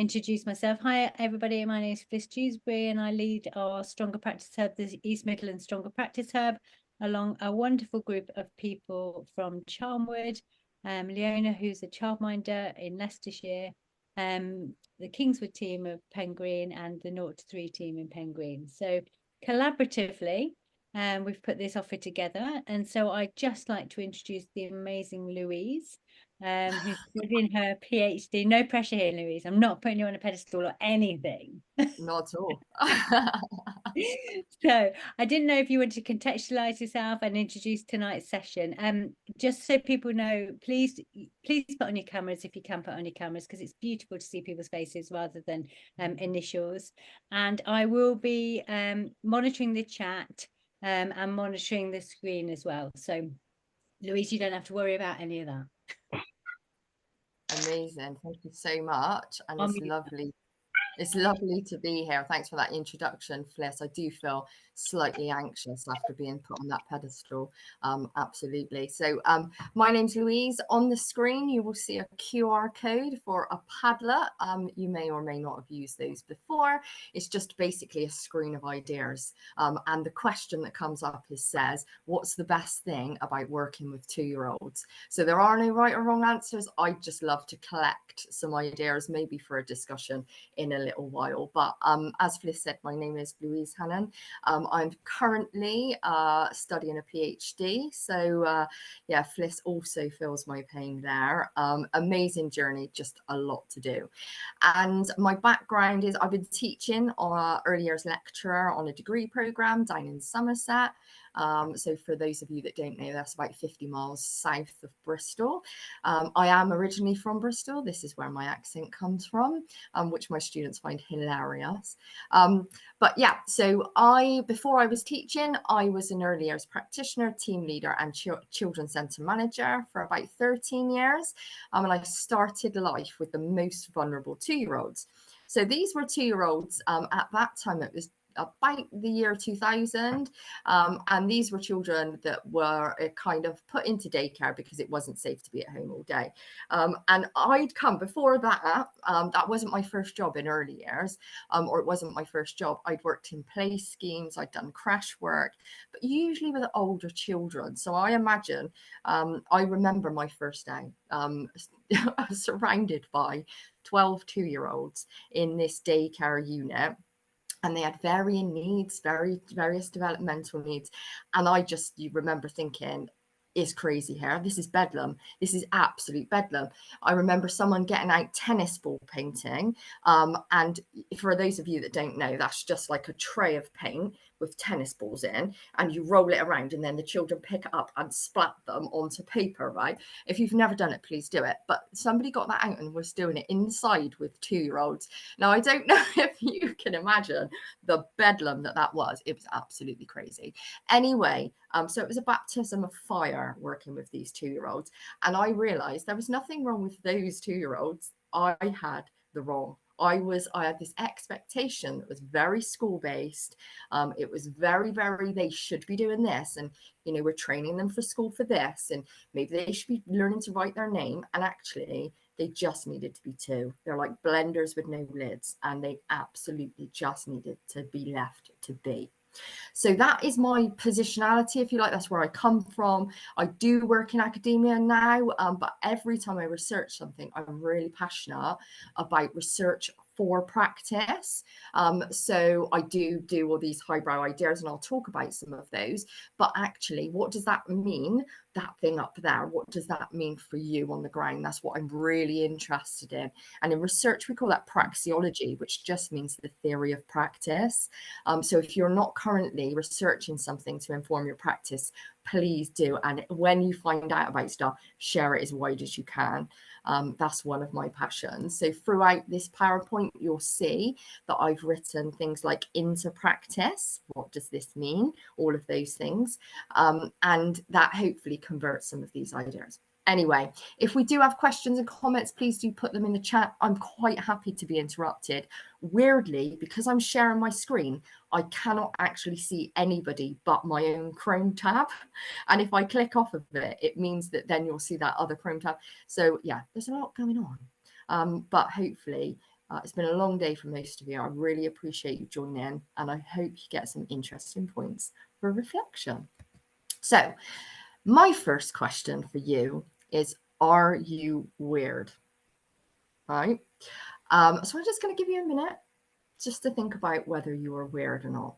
introduce myself. Hi, everybody. My name is Fliss Dewsbury, and I lead our Stronger Practice Hub, the East Midlands Stronger Practice Hub, along a wonderful group of people from Charnwood, Leona, who's a childminder in Leicestershire, the Kingswood team of Pen Green, and the 0 to 3 team in Pen Green. So collaboratively, we've put this offer together. And so I'd just like to introduce the amazing Louise, who's doing her PhD. No pressure here, Louise. I'm not putting you on a pedestal or anything. Not at all. So I didn't know if you wanted to contextualize yourself and introduce tonight's session. Just so people know, please put on your cameras if you can put on your cameras, because it's beautiful to see people's faces rather than initials. And I will be monitoring the chat and monitoring the screen as well. So Louise, you don't have to worry about any of that. Amazing. Thank you so much. And it's lovely. It's lovely to be here. Thanks for that introduction, Fliss. I do feel slightly anxious after being put on that pedestal. Absolutely. So my name's Louise. On the screen, you will see a QR code for a Padlet. You may or may not have used those before. It's just basically a screen of ideas. And the question that comes up says, what's the best thing about working with 2-year-olds? So there are no right or wrong answers. I'd just love to collect some ideas, maybe for a discussion in a little while. But as Fliss said, my name is Louse Hannan. I'm currently studying a PhD. So yeah, Fliss also feels my pain there. Amazing journey, just a lot to do. And my background is I've been teaching early years lecturer on a degree programme down in Somerset. So for those of you that don't know, that's about 50 miles south of Bristol. I am originally from Bristol. This is where my accent comes from, which my students find hilarious. But yeah, so before I was teaching, I was an early years practitioner, team leader, and children's centre manager for about 13 years. And I started life with the most vulnerable 2-year-olds. So these were 2-year-olds at that time. It was about the year 2000, and these were children that were kind of put into daycare because it wasn't safe to be at home all day. And I'd come before that. That wasn't my first job in early years, or it wasn't my first job. I'd worked in play schemes, I'd done crash work, but usually with older children. So I imagine, I remember my first day. I was surrounded by 12 2-year-olds in this daycare unit. And they had varying needs, various developmental needs. And you remember thinking, it's crazy here. This is bedlam. This is absolute bedlam. I remember someone getting out tennis ball painting. And for those of you that don't know, that's just like a tray of paint with tennis balls in, and you roll it around, and then the children pick it up and splat them onto paper, right? If you've never done it, please do it. But somebody got that out and was doing it inside with 2-year-olds. Now, I don't know if you can imagine the bedlam that was. It was absolutely crazy. Anyway, so it was a baptism of fire working with these 2-year-olds. And I realized there was nothing wrong with those 2-year-olds. I had the wrong. I had this expectation that was very school-based. It was very, they should be doing this. And, you know, we're training them for school for this. And maybe they should be learning to write their name. And actually, they just needed to be 2. They're like blenders with no lids. And they absolutely just needed to be left to be. So that is my positionality, if you like. That's where I come from. I do work in academia now, but every time I research something, I'm really passionate about research for practice. So I do all these highbrow ideas, and I'll talk about some of those. But actually, what does that mean? That thing up there, what does that mean for you on the ground? That's what I'm really interested in. And in research, we call that praxeology, which just means the theory of practice. So if you're not currently researching something to inform your practice, please do. And when you find out about stuff, share it as wide as you can. That's one of my passions. So throughout this PowerPoint, you'll see that I've written things like into practice. What does this mean? All of those things. And that hopefully converts some of these ideas. Anyway, if we do have questions and comments, please do put them in the chat. I'm quite happy to be interrupted. Weirdly, because I'm sharing my screen, I cannot actually see anybody but my own Chrome tab. And if I click off of it, it means that then you'll see that other Chrome tab. So yeah, there's a lot going on. But hopefully It's been a long day for most of you. I really appreciate you joining in, and I hope you get some interesting points for reflection. So my first question for you is, are you weird? Right. So I'm just going to give you a minute just to think about whether you are weird or not.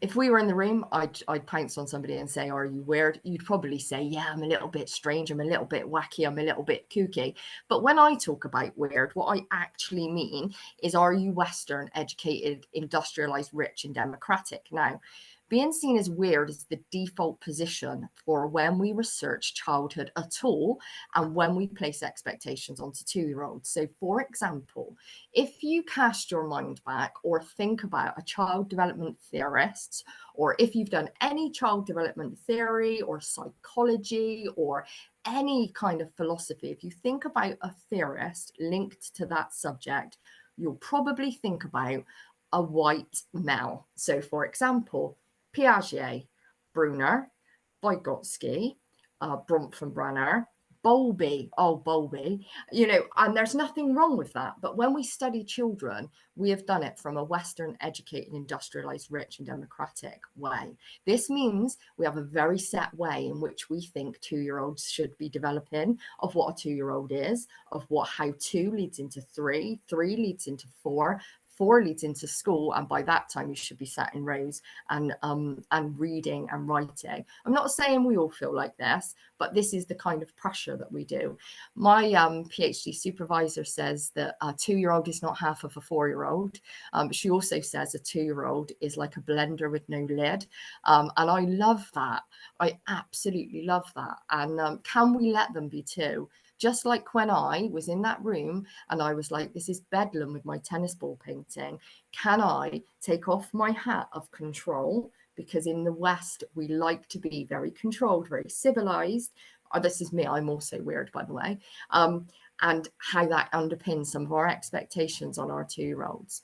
If we were in the room, I'd pounce on somebody and say, are you weird? You'd probably say, yeah, I'm a little bit strange. I'm a little bit wacky. I'm a little bit kooky. But when I talk about weird, what I actually mean is, are you Western, educated, industrialized, rich, and democratic? Now, being seen as weird is the default position for when we research childhood at all and when we place expectations onto 2-year-olds. So, for example, if you cast your mind back or think about a child development theorist, or if you've done any child development theory or psychology or any kind of philosophy, if you think about a theorist linked to that subject, you'll probably think about a white male. So, for example, Piaget, Brunner, Vygotsky, Bronfenbrenner, Bowlby, Bowlby, and there's nothing wrong with that. But when we study children, we have done it from a Western, educated, industrialized, rich, and democratic way. This means we have a very set way in which we think 2-year-olds should be developing, of what a 2-year-old is, of how 2 leads into 3, 3 leads into 4, 4 leads into school, and by that time you should be sat in rows and reading and writing. I'm not saying we all feel like this, but this is the kind of pressure that we do. My PhD supervisor says that a 2-year-old is not half of a 4-year-old. She also says a 2-year-old is like a blender with no lid, and I love that. I absolutely love that. And can we let them be 2? Just like when I was in that room and I was like, this is bedlam with my tennis ball painting. Can I take off my hat of control? Because in the West, we like to be very controlled, very civilized. This is me. I'm also weird, by the way. And how that underpins some of our expectations on our 2-year-olds.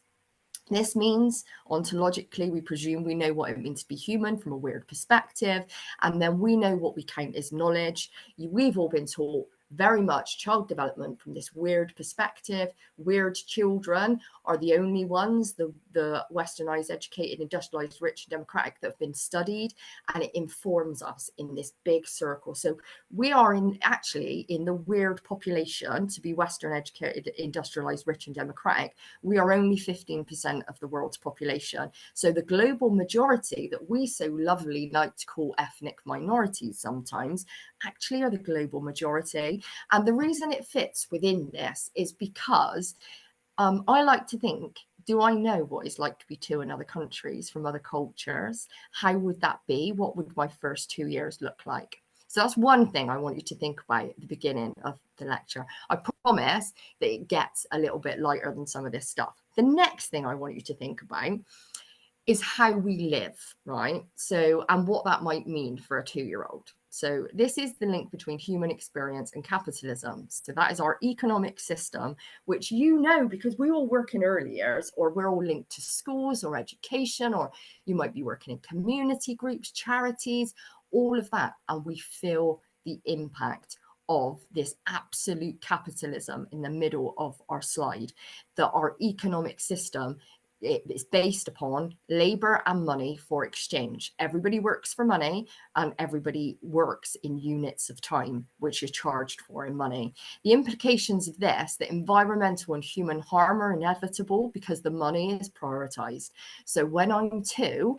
This means ontologically, we presume we know what it means to be human from a weird perspective. And then we know what we count as knowledge. We've all been taught very much child development from this weird perspective. Weird children are the only ones, the westernized, educated, industrialized, rich, and democratic, that have been studied, and it informs us in this big circle. So we are actually in the weird population to be Western, educated, industrialized, rich, and democratic. We are only 15% of the world's population. So the global majority that we so lovely like to call ethnic minorities sometimes actually are the global majority. And the reason it fits within this is because I like to think, do I know what it's like to be 2 in other countries from other cultures? How would that be? What would my first 2 years look like? So that's one thing I want you to think about at the beginning of the lecture. I promise that it gets a little bit lighter than some of this stuff. The next thing I want you to think about is how we live, right? So, and what that might mean for a 2-year-old. So this is the link between human experience and capitalism. So that is our economic system, which because we all work in early years, or we're all linked to schools or education, or you might be working in community groups, charities, all of that. And we feel the impact of this absolute capitalism in the middle of our slide, that our economic system, it's based upon labor and money for exchange. Everybody works for money, and everybody works in units of time, which is charged for in money. The implications of this, that environmental and human harm are inevitable because the money is prioritized. So when I'm 2,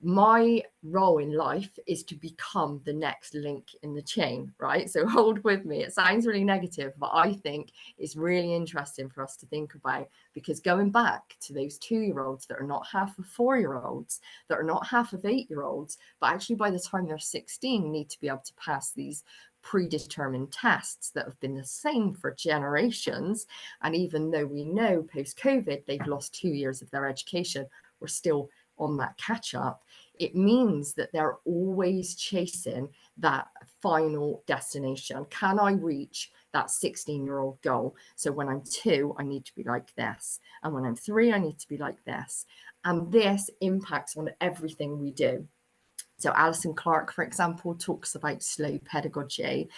my role in life is to become the next link in the chain, right? So hold with me. It sounds really negative, but I think it's really interesting for us to think about, because going back to those 2-year-olds that are not half of 4-year-olds, that are not half of 8-year-olds, but actually by the time they're 16 need to be able to pass these predetermined tests that have been the same for generations. And even though we know post-COVID they've lost 2 years of their education, we're still on that catch up. It means that they're always chasing that final destination. Can I reach that 16-year-old goal? So when I'm 2, I need to be like this. And when I'm 3, I need to be like this. And this impacts on everything we do. So Alison Clark, for example, talks about slow pedagogy.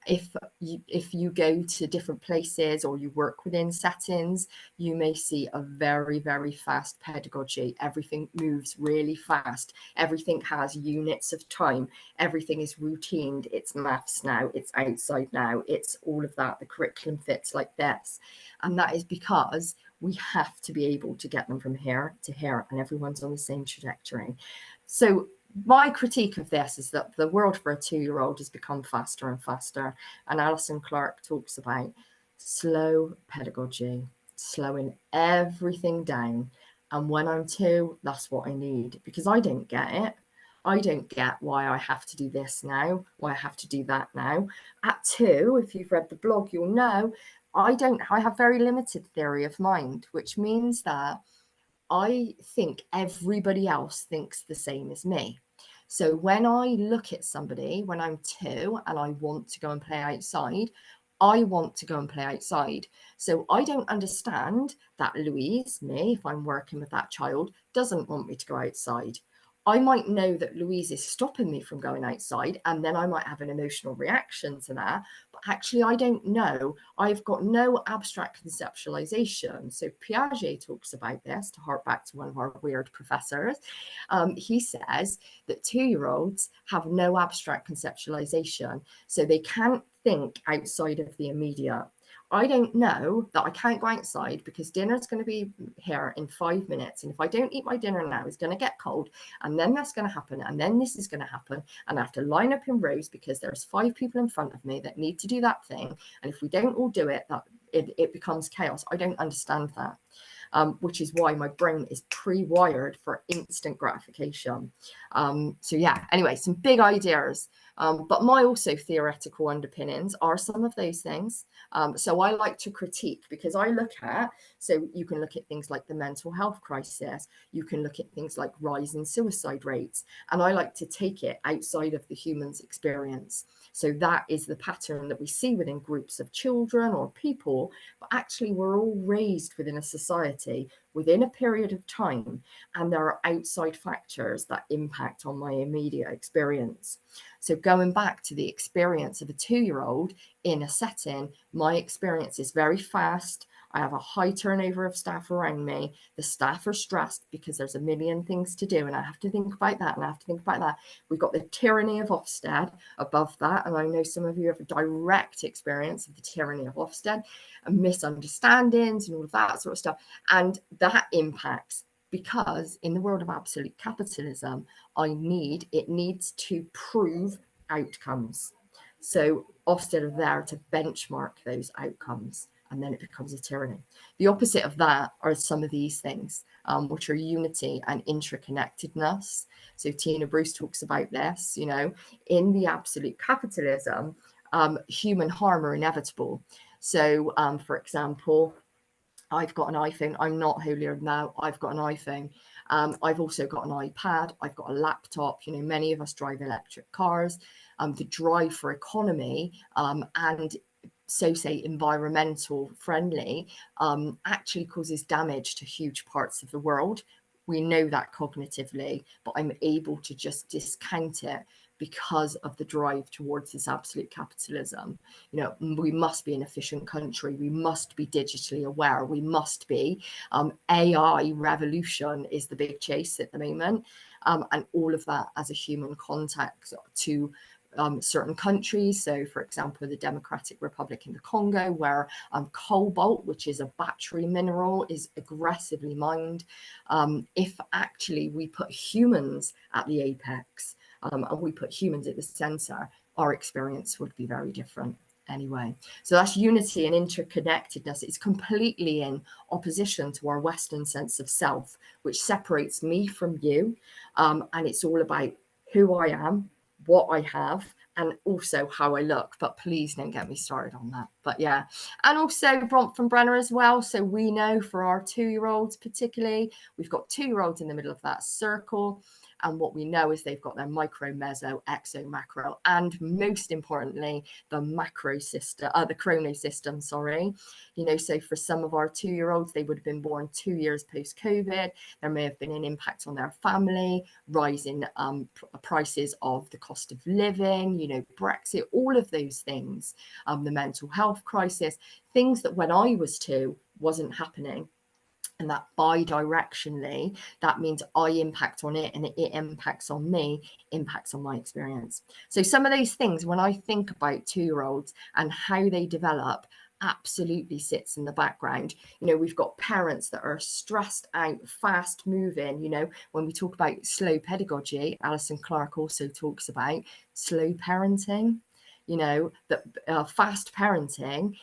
If you go to different places or you work within settings, you may see a very, very fast pedagogy. Everything moves really fast. Everything has units of time. Everything is routined. It's maths now. It's outside now. It's all of that. The curriculum fits like this. And that is because we have to be able to get them from here to here, and everyone's on the same trajectory. So my critique of this is that the world for a 2-year-old has become faster and faster. And Alison Clark talks about slow pedagogy, slowing everything down. And when I'm 2, that's what I need, because I don't get it. I don't get why I have to do this now, why I have to do that now. At 2, if you've read the blog, you'll know I have very limited theory of mind, which means that I think everybody else thinks the same as me. So when I look at somebody when I'm 2 and I want to go and play outside, I want to go and play outside. So I don't understand that Louise, me, if I'm working with that child, doesn't want me to go outside. I might know that Louise is stopping me from going outside, and then I might have an emotional reaction to that. But actually, I don't know. I've got no abstract conceptualization. So Piaget talks about this, to hark back to one of our weird professors. He says that 2-year-olds have no abstract conceptualization. So they can't think outside of the immediate. I don't know that I can't go outside because dinner's going to be here in 5 minutes. And if I don't eat my dinner now, it's going to get cold. And then that's going to happen. And then this is going to happen. And I have to line up in rows because there's 5 people in front of me that need to do that thing. And if we don't all do it, it becomes chaos. I don't understand that. Which is why my brain is pre-wired for instant gratification. So yeah, anyway, some big ideas. But my also theoretical underpinnings are some of those things. So I like to critique, because I look at, so you can look at things like the mental health crisis, you can look at things like rising suicide rates, and I like to take it outside of the human's experience. So that is the pattern that we see within groups of children or people, but actually we're all raised within a society within a period of time, and there are outside factors that impact on my immediate experience. So going back to the experience of a 2-year-old in a setting, my experience is very fast. I have a high turnover of staff around me. The staff are stressed because there's a million things to do, and I have to think about that, and I have to think about that. We've got the tyranny of Ofsted above that, and I know some of you have a direct experience of the tyranny of Ofsted and misunderstandings and all of that sort of stuff, and that impacts, because in the world of absolute capitalism, it needs to prove outcomes. So Ofsted are there to benchmark those outcomes, and then it becomes a tyranny. The opposite of that are some of these things, which are unity and interconnectedness. So Tina Bruce talks about this, in the absolute capitalism, human harm are inevitable. So, for example, I've got an iPhone. I'm not holier than thou. I've got an iPhone. I've also got an iPad. I've got a laptop. Many of us drive electric cars. The drive for economy and so say environmental friendly actually causes damage to huge parts of the world. We know that cognitively, but I'm able to just discount it because of the drive towards this absolute capitalism. We must be an efficient country. We must be digitally aware. We must be. AI revolution is the big chase at the moment. And all of that as a human contact to certain countries. So, for example, the Democratic Republic in the Congo, where cobalt, which is a battery mineral, is aggressively mined. If actually we put humans at the apex and we put humans at the center, our experience would be very different anyway. So that's unity and interconnectedness. It's completely in opposition to our Western sense of self, which separates me from you. And it's all about who I am, what I have, and also how I look. But please don't get me started on that. But yeah, and also from Brenner as well. So we know for our 2-year-olds particularly, we've got 2-year-olds in the middle of that circle. And what we know is they've got their micro, meso, exo, macro, and most importantly, the macro system, the chrono system, sorry. You know, so for some of our 2-year-olds, they would have been born 2 years post-COVID. There may have been an impact on their family, rising prices of the cost of living, you know, Brexit, all of those things, the mental health crisis, things that when I was 2 wasn't happening. And that bi-directionally, that means I impact on it and it impacts on me, impacts on my experience. So some of those things, when I think about 2-year-olds and how they develop, absolutely sits in the background. You know, we've got parents that are stressed out, fast moving. You know, when we talk about slow pedagogy, Alison Clark also talks about slow parenting. You know, that fast parenting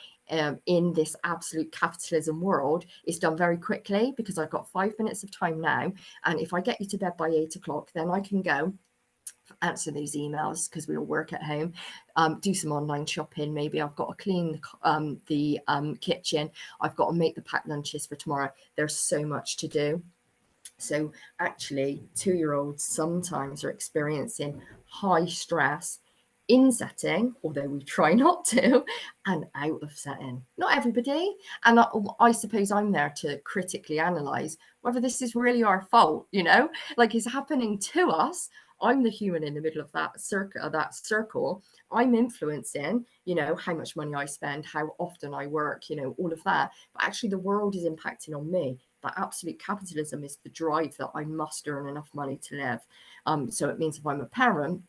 in this absolute capitalism world is done very quickly, because I've got 5 minutes of time now, and if I get you to bed by 8 o'clock, then I can go answer these emails, because we all work at home, do some online shopping, maybe I've got to clean the kitchen, I've got to make the packed lunches for tomorrow. There's so much to do. So actually 2-year-olds sometimes are experiencing high stress in setting, although we try not to, and out of setting. Not everybody. And I suppose I'm there to critically analyze whether this is really our fault, you know, like it's happening to us. I'm the human in the middle of that circle. I'm influencing, you know, how much money I spend, how often I work, you know, all of that. But actually the world is impacting on me. That absolute capitalism is the drive that I must earn enough money to live. So it means if I'm a parent,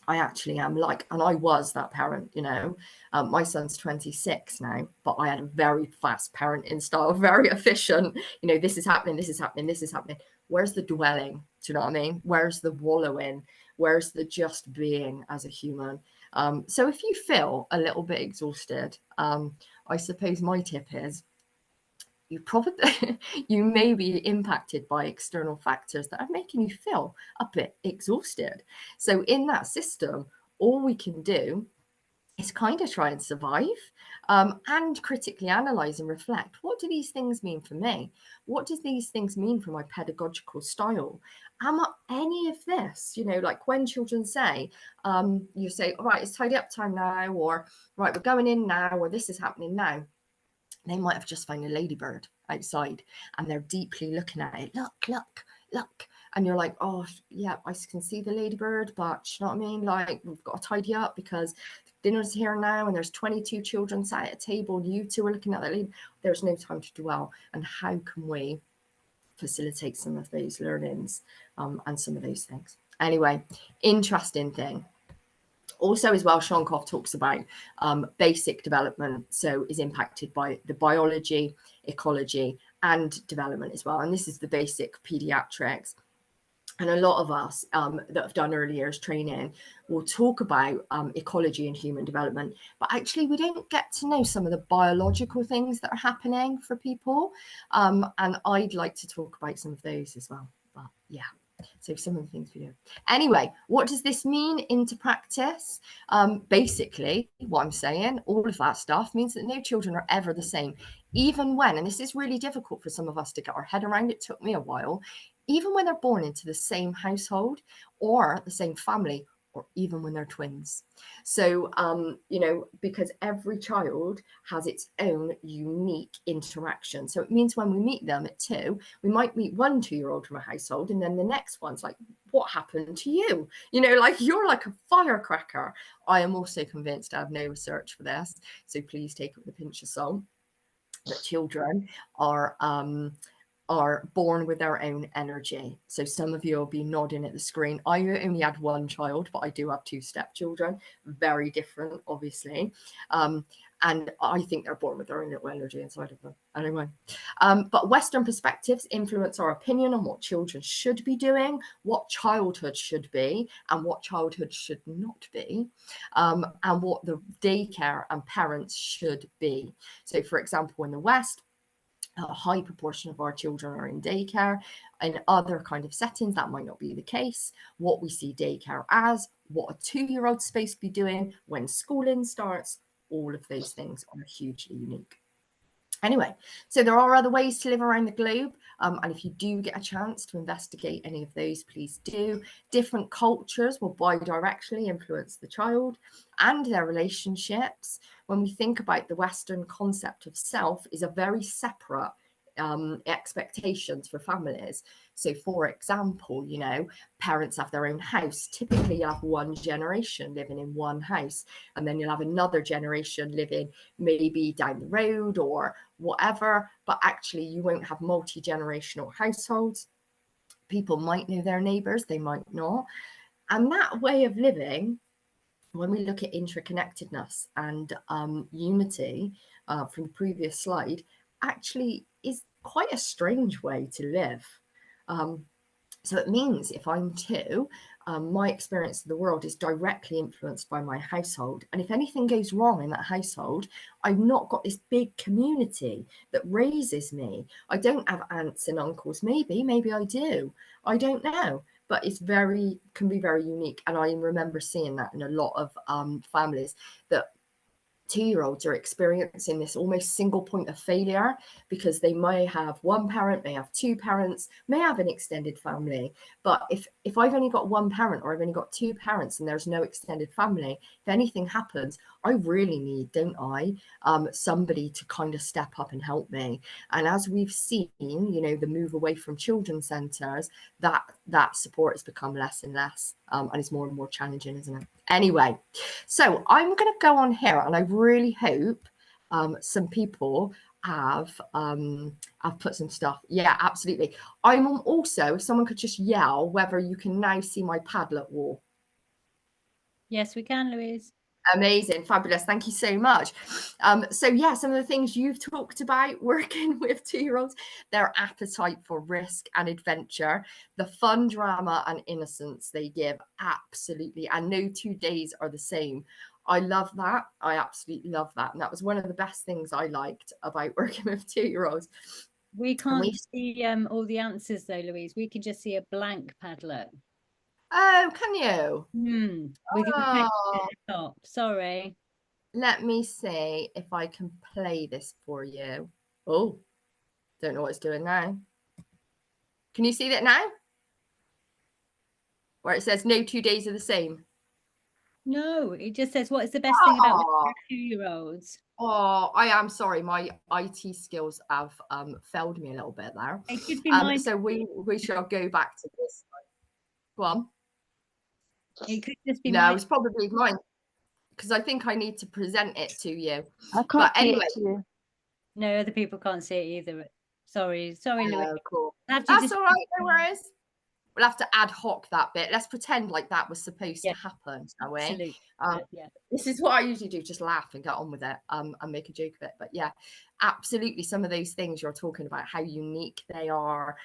I actually am like, and I was that parent, you know, my son's 26 now, but I had a very fast parenting style, very efficient, you know, this is happening, this is happening, this is happening. Where's the dwelling? Do you know what I mean? Where's the wallowing? Where's the just being as a human? So if you feel a little bit exhausted, I suppose my tip is, you may be impacted by external factors that are making you feel a bit exhausted. So in that system, all we can do is kind of try and survive, and critically analyze and reflect. What do these things mean for me? What does these things mean for my pedagogical style? Am I any of this? You know, like when children say, you say, all right, it's tidy up time now, or right, we're going in now, or this is happening now. They might have just found a ladybird outside and they're deeply looking at it. Look, look, look. And you're like, oh, yeah, I can see the ladybird, but you know what I mean? Like, we've got to tidy up because dinner's here now and there's 22 children sat at a table and you two are looking at that lady. There's no time to dwell. And how can we facilitate some of those learnings and some of those things? Anyway, interesting thing. Also, as well, Shonkoff talks about basic development, so is impacted by the biology, ecology, and development as well. And this is the basic pediatrics. And a lot of us that have done early years training will talk about ecology and human development, but actually we don't get to know some of the biological things that are happening for people. And I'd like to talk about some of those as well. But yeah. So some of the things we do. Anyway, what does this mean into practice? Basically, what I'm saying, all of that stuff means that no children are ever the same. Even when, and this is really difficult for some of us to get our head around, it took me a while, even when they're born into the same household or the same family, or even when they're twins. So, you know, because every child has its own unique interaction. So it means when we meet them at 2, we might meet one 2-year-old from a household, and then the next one's like, what happened to you? You know, like you're like a firecracker. I am also convinced, I have no research for this, so please take it with a pinch of salt, that children are born with their own energy. So some of you will be nodding at the screen. I only had one child, but I do have 2 stepchildren, very different, obviously. And I think they're born with their own little energy inside of them. Anyway, but Western perspectives influence our opinion on what children should be doing, what childhood should be, and what childhood should not be, and what the daycare and parents should be. So, for example, in the West, a high proportion of our children are in daycare. In other kind of settings, that might not be the case. What we see daycare as, what a 2-year-old's supposed to be doing when schooling starts, all of those things are hugely unique. Anyway, so there are other ways to live around the globe. And if you do get a chance to investigate any of those, please do. Different cultures will bi-directionally influence the child and their relationships. When we think about the Western concept of self is a very separate expectations for families. So for example, you know, parents have their own house. Typically you have one generation living in one house, and then you'll have another generation living maybe down the road or whatever, but actually you won't have multi-generational households. People might know their neighbors, they might not. And that way of living, when we look at interconnectedness and unity from the previous slide, actually is quite a strange way to live. So it means if I'm two, my experience of the world is directly influenced by my household. And if anything goes wrong in that household, I've not got this big community that raises me. I don't have aunts and uncles. Maybe I do. I don't know. But it's can be very unique. And I remember seeing that in a lot of families, that 2-year-olds are experiencing this almost single point of failure, because they may have one parent, may have two parents, may have an extended family. But if I've only got one parent, or I've only got two parents and there's no extended family, if anything happens, I really need, don't I, somebody to kind of step up and help me. And as we've seen, you know, the move away from children's centres, that support has become less and less, and it's more and more challenging, isn't it? Anyway, so I'm going to go on here, and I really hope some people have put some stuff. Yeah, absolutely. I'm also, if someone could just yell whether you can now see my Padlet wall. Yes, we can, Louise. Amazing, fabulous, thank you so much. So yeah, some of the things you've talked about working with 2-year-olds, their appetite for risk and adventure, the fun, drama and innocence they give, absolutely, and no 2 days are the same. I love that. I absolutely love that. And that was one of the best things I liked about working with 2-year-olds. We can't see all the answers though, Louise. We can just see a blank Padlet. Oh, can you? With your text at the top. Sorry. Let me see if I can play this for you. Oh, don't know what it's doing now. Can you see that now? Where it says no 2 days are the same. No, it just says what is the best thing about 2-year-olds. Oh, I am sorry. My IT skills have failed me a little bit there. It could be mine. So we shall go back to this. Go on. It could just be no, it's probably mine, because I think I need to present it to you. I can't see it too. No, other people can't see it either. Sorry, Louise. Cool. That's all right, no worries. We'll have to ad hoc that bit. Let's pretend like that was supposed to happen, shall we? Absolutely. This is what I usually do, just laugh and get on with it, and make a joke of it. But yeah, absolutely, some of those things you're talking about, how unique they are,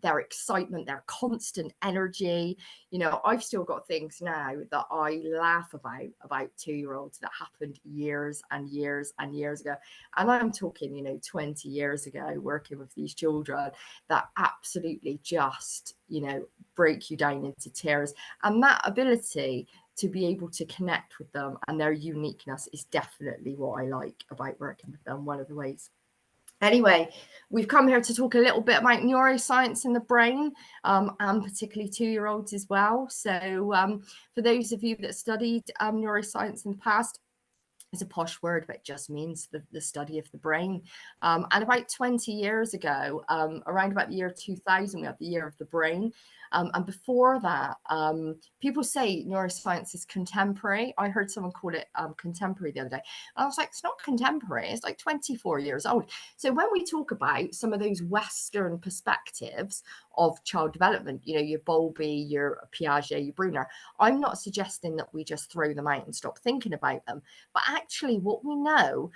their excitement, their constant energy. You know, I've still got things now that I laugh about 2-year-olds that happened years and years and years ago. And I'm talking, you know, 20 years ago, working with these children that absolutely just, you know, break you down into tears. And that ability to be able to connect with them and their uniqueness is definitely what I like about working with them, one of the ways. Anyway, we've come here to talk a little bit about neuroscience in the brain, and particularly 2-year-olds as well. So for those of you that studied neuroscience in the past, it's a posh word, but it just means the study of the brain. And about 20 years ago, around about the year 2000, we had the year of the brain. And before that, people say neuroscience is contemporary. I heard someone call it contemporary the other day. And I was like, it's not contemporary. It's like 24 years old. So when we talk about some of those Western perspectives of child development, you know, your Bowlby, your Piaget, your Bruner, I'm not suggesting that we just throw them out and stop thinking about them. But actually what we know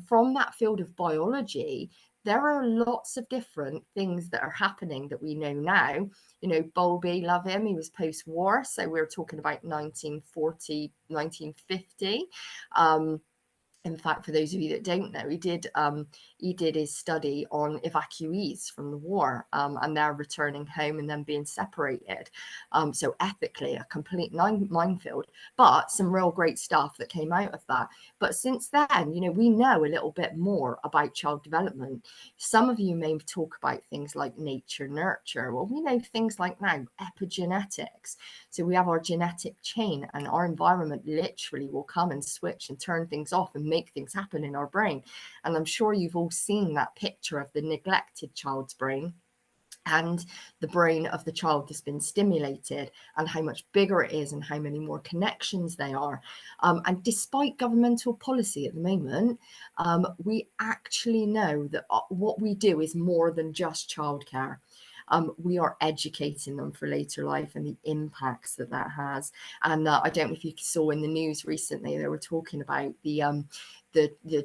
from that field of biology, there are lots of different things that are happening that we know now. You know, Bowlby, love him, he was post-war, so we're talking about 1940, 1950. In fact, for those of you that don't know, he did his study on evacuees from the war, and they're returning home and then being separated. So ethically, a complete minefield, but some real great stuff that came out of that. But since then, you know, we know a little bit more about child development. Some of you may talk about things like nature, nurture. Well, we know things like now epigenetics. So we have our genetic chain, and our environment literally will come and switch and turn things off and make things happen in our brain. And I'm sure you've all seen that picture of the neglected child's brain and the brain of the child that's been stimulated, and how much bigger it is and how many more connections they are. And despite governmental policy at the moment, we actually know that what we do is more than just childcare. We are educating them for later life and the impacts that that has. And I don't know if you saw in the news recently, they were talking about the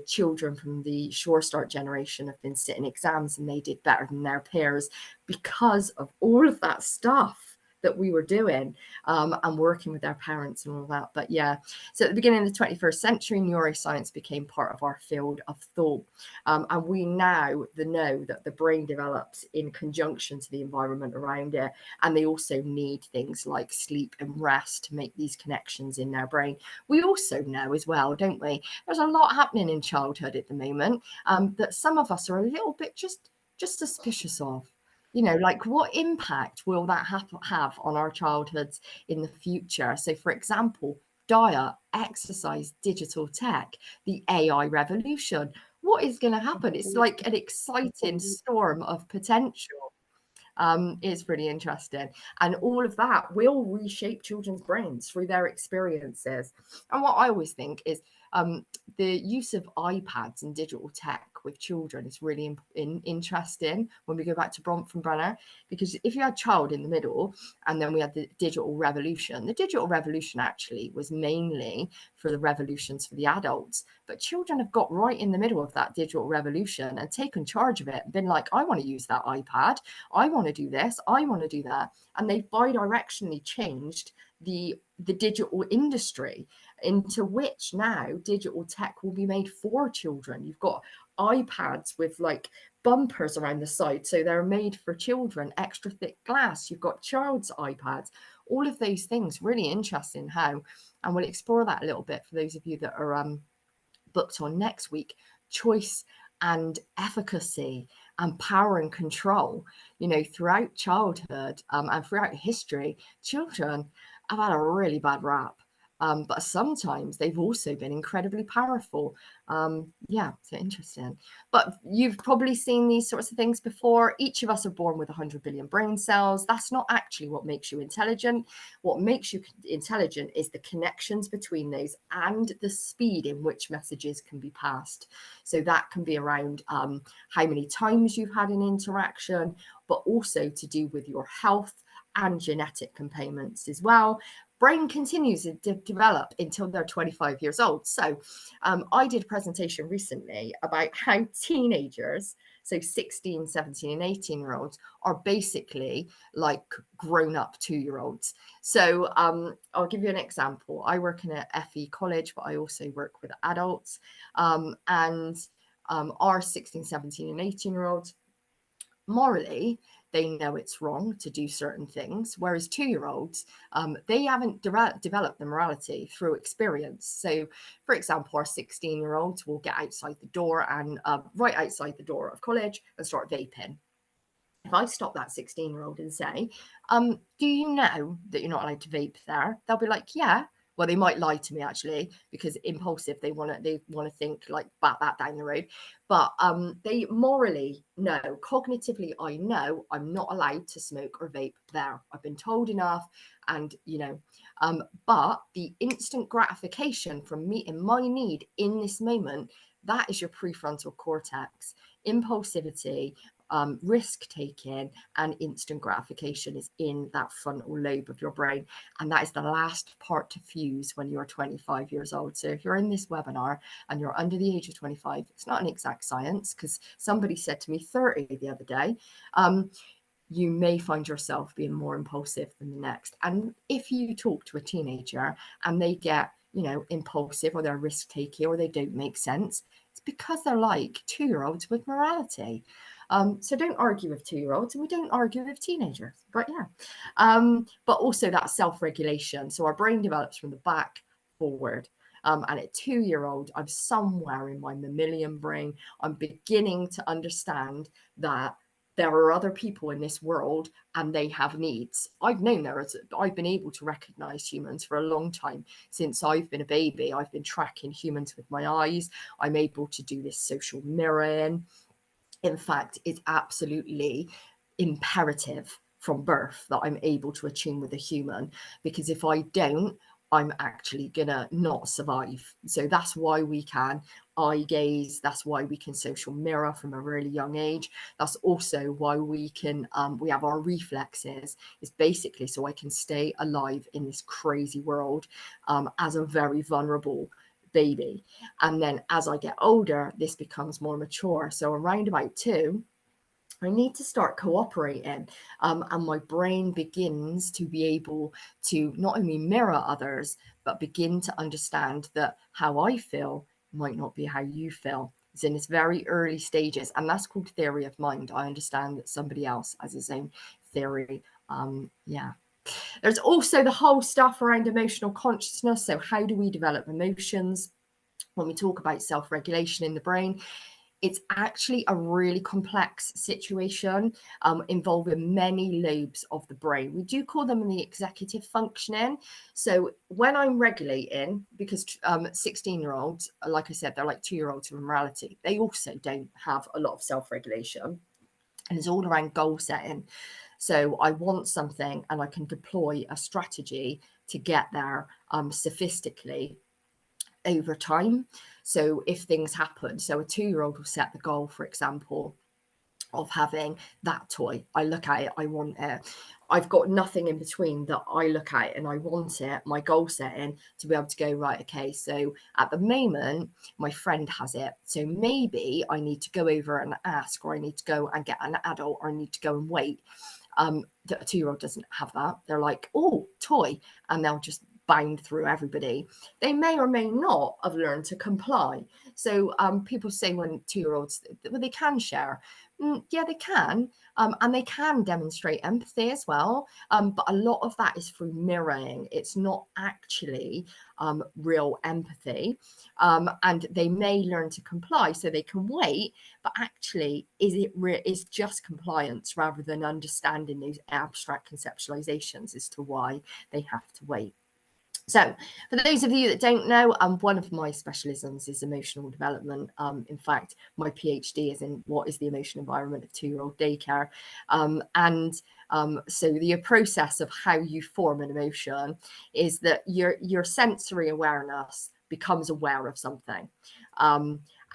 children from the Sure Start generation have been sitting exams and they did better than their peers because of all of that stuff that we were doing, and working with our parents and all that. But yeah, so at the beginning of the 21st century, neuroscience became part of our field of thought. And we now know that the brain develops in conjunction to the environment around it. And they also need things like sleep and rest to make these connections in their brain. We also know as well, don't we? There's a lot happening in childhood at the moment, that some of us are a little bit just suspicious of. You know, like what impact will that have on our childhoods in the future? So, for example, diet, exercise, digital tech, the AI revolution. What is going to happen? It's like an exciting storm of potential. Is really interesting. And all of that will reshape children's brains through their experiences. And what I always think is the use of iPads and digital tech with children is really interesting when we go back to Bronfenbrenner, because if you had child in the middle and then we had the digital revolution actually was mainly for the revolutions for the adults, but children have got right in the middle of that digital revolution and taken charge of it and been like, I want to use that iPad, I want to do this, I want to do that. And they've bi-directionally changed the digital industry, into which now digital tech will be made for children. You've got iPads with like bumpers around the side, so they're made for children, extra thick glass. You've got child's iPads, all of those things. Really interesting how, and we'll explore that a little bit for those of you that are booked on next week. Choice and efficacy and power and control. You know, throughout childhood and throughout history, children have had a really bad rap. But sometimes they've also been incredibly powerful. Yeah, so interesting. But you've probably seen these sorts of things before. Each of us are born with 100 billion brain cells. That's not actually what makes you intelligent. What makes you intelligent is the connections between those and the speed in which messages can be passed. So that can be around how many times you've had an interaction, but also to do with your health and genetic components as well. Brain continues to develop until they're 25 years old. So I did a presentation recently about how teenagers, so 16, 17 and 18-year-olds, are basically like grown-up 2-year-olds. So I'll give you an example. I work in a FE college, but I also work with adults. And our 16, 17 and 18-year-olds, morally, they know it's wrong to do certain things, whereas 2-year-olds, they haven't developed the morality through experience. So, for example, our 16-year-olds will get outside the door and right outside the door of college and start vaping. If I stop that 16-year-old and say, do you know that you're not allowed to vape there? They'll be like, yeah. Well, they might lie to me actually, because impulsive, they want to think like bat that down the road. But they morally know, cognitively, I know I'm not allowed to smoke or vape there. I've been told enough, and you know, but the instant gratification from meeting my need in this moment, that is your prefrontal cortex. Impulsivity, risk taking and instant gratification is in that frontal lobe of your brain, and that is the last part to fuse when you're 25 years old. So if you're in this webinar and you're under the age of 25, it's not an exact science, because somebody said to me 30 the other day, you may find yourself being more impulsive than the next. And if you talk to a teenager and they get you know, impulsive, or they're risk taking, or they don't make sense. It's because they're like 2-year-olds with morality. So don't argue with 2-year-olds, and we don't argue with teenagers. But yeah, but also that self-regulation. So our brain develops from the back forward. And at 2-year-old, I'm somewhere in my mammalian brain, I'm beginning to understand that there are other people in this world and they have needs. I've been able to recognize humans for a long time. Since I've been a baby, I've been tracking humans with my eyes. I'm able to do this social mirroring. In fact, it's absolutely imperative from birth that I'm able to attune with a human, because if I don't, I'm actually gonna not survive. So that's why we can eye gaze. That's why we can social mirror from a really young age. That's also why we can we have our reflexes. It's basically so I can stay alive in this crazy world as a very vulnerable baby. And then as I get older, this becomes more mature. So around about 2, I need to start cooperating, and my brain begins to be able to not only mirror others, but begin to understand that how I feel might not be how you feel. It's in its very early stages, and that's called theory of mind. I understand that somebody else has his own theory. Yeah. There's also the whole stuff around emotional consciousness. So how do we develop emotions? When we talk about self-regulation in the brain, it's actually a really complex situation involving many lobes of the brain. We do call them the executive functioning. So when I'm regulating, because 16-year-olds, like I said, they're like 2-year-olds with morality, they also don't have a lot of self-regulation. And it's all around goal setting. So I want something and I can deploy a strategy to get there sophisticatedly over time. So if things happen, so a 2-year-old will set the goal, for example, of having that toy. I look at it, I want it. I've got nothing in between that I look at it and I want it, my goal setting, to be able to go, right, okay, so at the moment, my friend has it. So maybe I need to go over and ask, or I need to go and get an adult, or I need to go and wait. That a 2-year-old doesn't have that. They're like, oh, toy, and they'll just bound through everybody. They may or may not have learned to comply. So people say when 2-year-olds, well, they can share. Yeah, they can. And they can demonstrate empathy as well. But a lot of that is through mirroring. It's not actually real empathy. And they may learn to comply so they can wait, but actually is just compliance rather than understanding those abstract conceptualizations as to why they have to wait. So for those of you that don't know, one of my specialisms is emotional development. In fact, my PhD is in what is the emotional environment of 2-year-old daycare. So the process of how you form an emotion is that your sensory awareness becomes aware of something.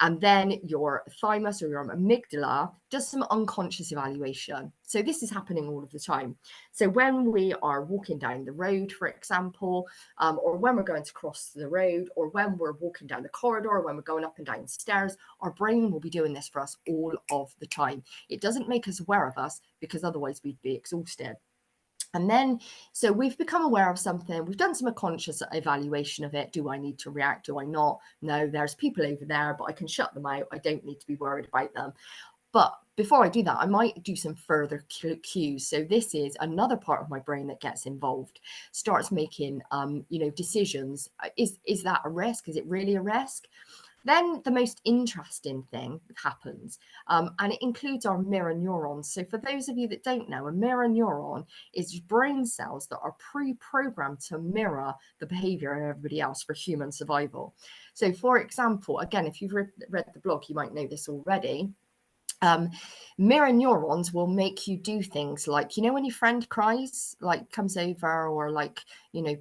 And then your thymus or your amygdala does some unconscious evaluation. So this is happening all of the time. So when we are walking down the road, for example, or when we're going to cross the road, or when we're walking down the corridor, when we're going up and down stairs, our brain will be doing this for us all of the time. It doesn't make us aware of us, because otherwise we'd be exhausted. And then, so we've become aware of something, we've done some conscious evaluation of it. Do I need to react? Do I not? No, there's people over there, but I can shut them out. I don't need to be worried about them. But before I do that, I might do some further cues. So this is another part of my brain that gets involved, starts making, decisions. Is that a risk? Is it really a risk? Then the most interesting thing happens, and it includes our mirror neurons. So for those of you that don't know, a mirror neuron is brain cells that are pre-programmed to mirror the behavior of everybody else for human survival. So for example, again, if you've read the blog, you might know this already. Mirror neurons will make you do things like, when your friend cries, like comes over, or like,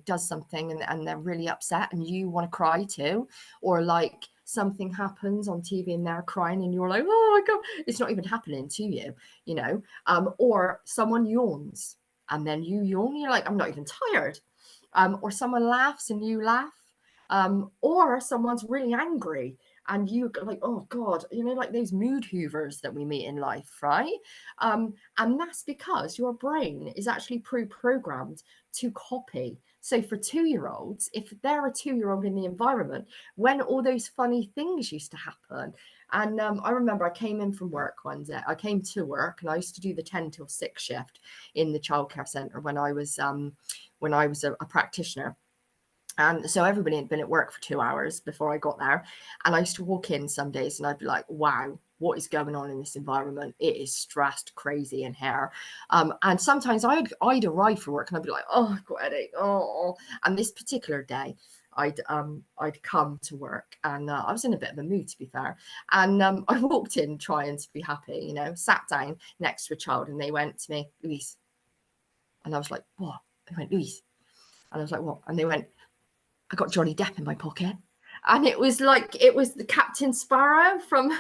does something and they're really upset and you want to cry too, or like something happens on TV and they're crying and you're like, oh my God, it's not even happening to you, or someone yawns and then you yawn, you're like, I'm not even tired. Or someone laughs and you laugh, or someone's really angry and you like, oh God, like those mood hoovers that we meet in life, right? And that's because your brain is actually pre-programmed to copy. So for 2-year-olds, if they're a 2-year-old in the environment, when all those funny things used to happen. And I remember I came in from work one day. I came to work, and I used to do the 10 till 6 shift in the childcare centre when I was a practitioner. And so everybody had been at work for 2 hours before I got there. And I used to walk in some days and I'd be like, wow, what is going on in this environment? It is stressed crazy in here. And sometimes I'd arrive for work and I'd be like, oh, I've got a headache. Oh, and this particular day, I'd come to work, and I was in a bit of a mood, to be fair. And I walked in trying to be happy, you know, sat down next to a child, and they went to me, Louise. And I was like, what? They went, Louise. And I was like, what? And they went, I got Johnny Depp in my pocket. And it was like, it was the Captain Sparrow from,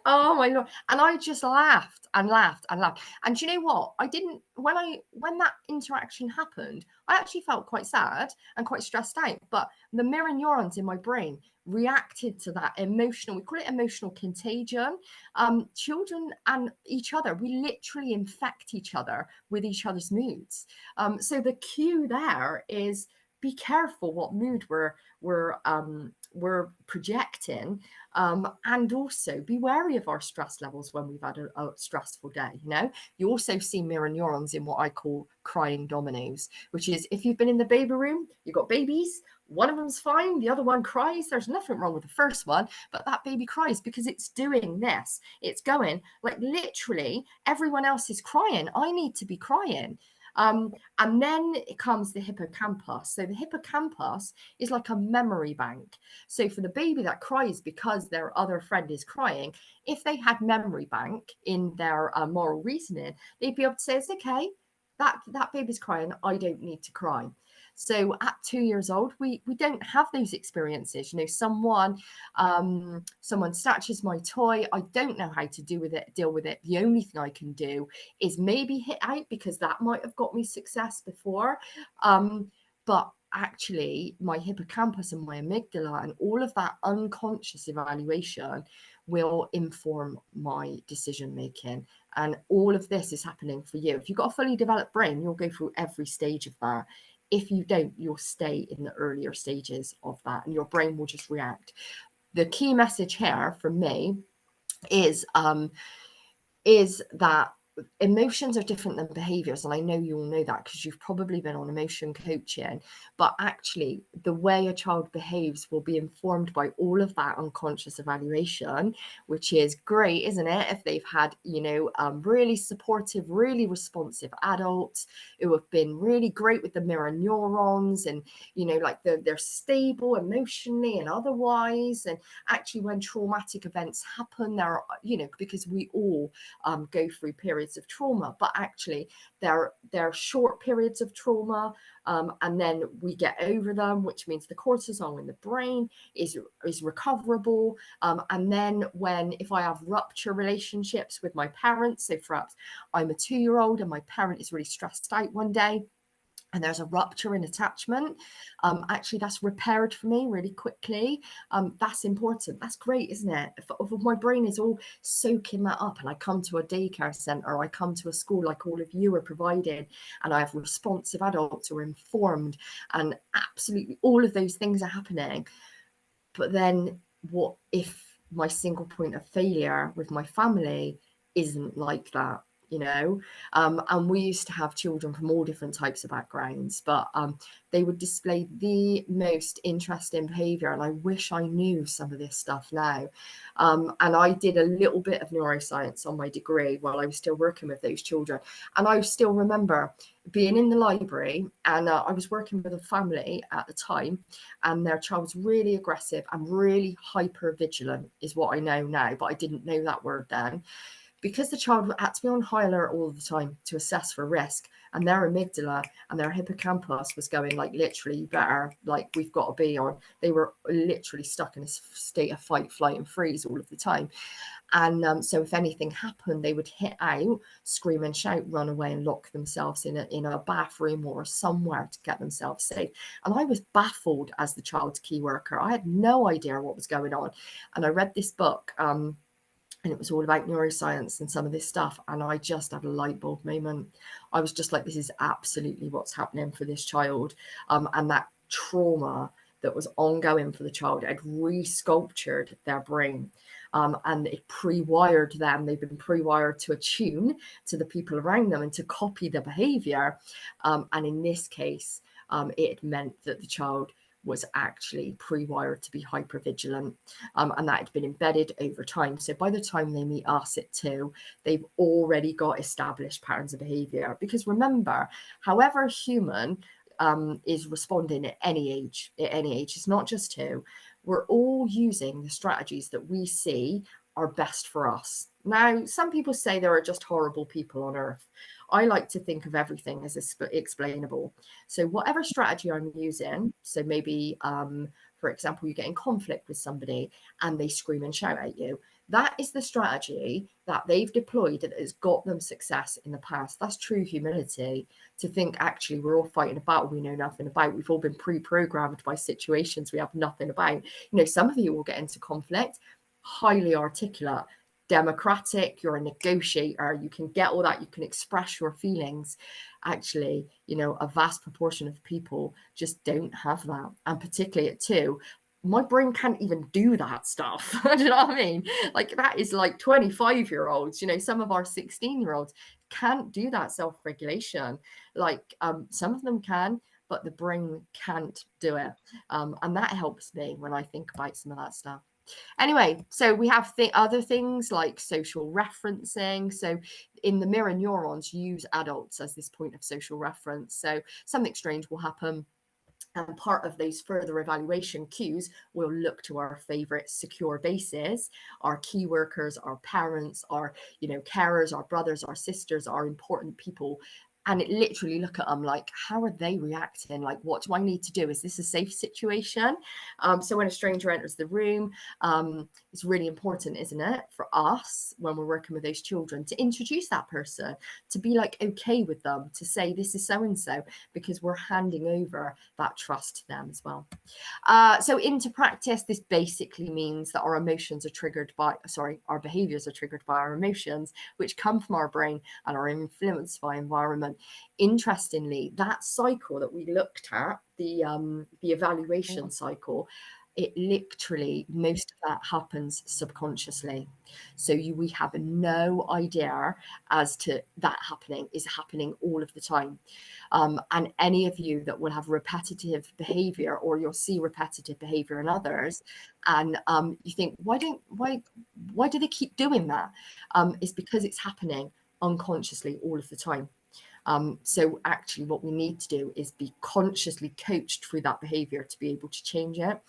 oh my Lord. And I just laughed and laughed and laughed. And do you know what? I didn't, when that interaction happened, I actually felt quite sad and quite stressed out. But the mirror neurons in my brain reacted to that emotional, we call it emotional contagion. Children and each other, we literally infect each other with each other's moods. So the cue there is, be careful what mood we're projecting, and also be wary of our stress levels when we've had a stressful day. You know, you also see mirror neurons in what I call crying dominoes, which is if you've been in the baby room, you've got babies, one of them's fine, the other one cries. There's nothing wrong with the first one, but that baby cries because it's doing this. It's going like, literally everyone else is crying, I need to be crying. And then it comes the hippocampus. So the hippocampus is like a memory bank. So for the baby that cries because their other friend is crying, if they had memory bank in their moral reasoning, they'd be able to say, it's okay, that baby's crying, I don't need to cry. So at 2 years old, we don't have those experiences. You know, someone snatches my toy. I don't know how to deal with it. The only thing I can do is maybe hit out, because that might have got me success before. But actually, my hippocampus and my amygdala and all of that unconscious evaluation will inform my decision making. And all of this is happening for you. If you've got a fully developed brain, you'll go through every stage of that. If you don't, you'll stay in the earlier stages of that, and your brain will just react. The key message here from me is that emotions are different than behaviors. And I know you all know that because you've probably been on emotion coaching, but actually the way a child behaves will be informed by all of that unconscious evaluation, which is great, isn't it? If they've had, you know, really supportive, really responsive adults who have been really great with the mirror neurons, and, you know, like they're stable emotionally and otherwise. And actually when traumatic events happen, there are, you know, because we all go through periods of trauma, but actually they're short periods of trauma, and then we get over them, which means the cortisol in the brain is recoverable. And then if I have rupture relationships with my parents, so perhaps I'm a 2-year-old and my parent is really stressed out one day, and there's a rupture in attachment, actually that's repaired for me really quickly. That's important. That's great, isn't it? If my brain is all soaking that up, and I come to a daycare centre, or I come to a school like all of you are providing, and I have responsive adults who are informed, and absolutely all of those things are happening. But then what if my single point of failure with my family isn't like that? You know, and we used to have children from all different types of backgrounds, but they would display the most interesting behavior. And I wish I knew some of this stuff now. And I did a little bit of neuroscience on my degree while I was still working with those children. And I still remember being in the library, and I was working with a family at the time, and their child was really aggressive and really hyper vigilant, is what I know now, but I didn't know that word then. Because the child had to be on high alert all the time to assess for risk, and their amygdala and their hippocampus was going like, literally, you better, like, we've got to be on. They were literally stuck in a state of fight, flight, and freeze all of the time. And so if anything happened, they would hit out, scream and shout, run away, and lock themselves in a bathroom or somewhere to get themselves safe. And I was baffled as the child's key worker. I had no idea what was going on. And I read this book, and it was all about neuroscience and some of this stuff. And I just had a light bulb moment. I was just like, this is absolutely what's happening for this child. And that trauma that was ongoing for the child had re-sculptured their brain. And it pre-wired them. They've been pre-wired to attune to the people around them and to copy the behavior. And in this case, it meant that the child was actually pre-wired to be hypervigilant, and that had been embedded over time. So by the time they meet us at 2, they've already got established patterns of behavior. Because remember, however a human is responding at any age, it's not just 2, we're all using the strategies that we see are best for us. Now, some people say there are just horrible people on earth. I like to think of everything as explainable. So whatever strategy I'm using, so maybe, for example, you get in conflict with somebody and they scream and shout at you. That is the strategy that they've deployed that has got them success in the past. That's true humility, to think actually we're all fighting a battle we know nothing about. We've all been pre-programmed by situations we have nothing about. You know, some of you will get into conflict, highly articulate, democratic, you're a negotiator, you can get all that, you can express your feelings. Actually, you know, a vast proportion of people just don't have that. And particularly at 2, my brain can't even do that stuff. Do you know what I mean? Like, that is like 25-year-olds, you know, some of our 16-year-olds can't do that self-regulation. Like, some of them can, but the brain can't do it. And that helps me when I think about some of that stuff. Anyway, so we have other things like social referencing. So in the mirror neurons, use adults as this point of social reference. So something strange will happen, and part of those further evaluation cues will look to our favorite secure bases, our key workers, our parents, our, you know, carers, our brothers, our sisters, our important people. And it literally look at them like, how are they reacting? Like, what do I need to do? Is this a safe situation? So when a stranger enters the room, it's really important, isn't it, for us when we're working with those children to introduce that person, to be like okay with them, to say this is so-and-so, because we're handing over that trust to them as well. So into practice, this basically means that our emotions are triggered by, our behaviors are triggered by our emotions, which come from our brain and are influenced by environment. Interestingly, that cycle that we looked at, the evaluation cycle, it literally, most of that happens subconsciously. So we have no idea as to that is happening all of the time. And any of you that will have repetitive behavior, or you'll see repetitive behavior in others, and you think, why do they keep doing that? It's because it's happening unconsciously all of the time. So actually what we need to do is be consciously coached through that behavior to be able to change it.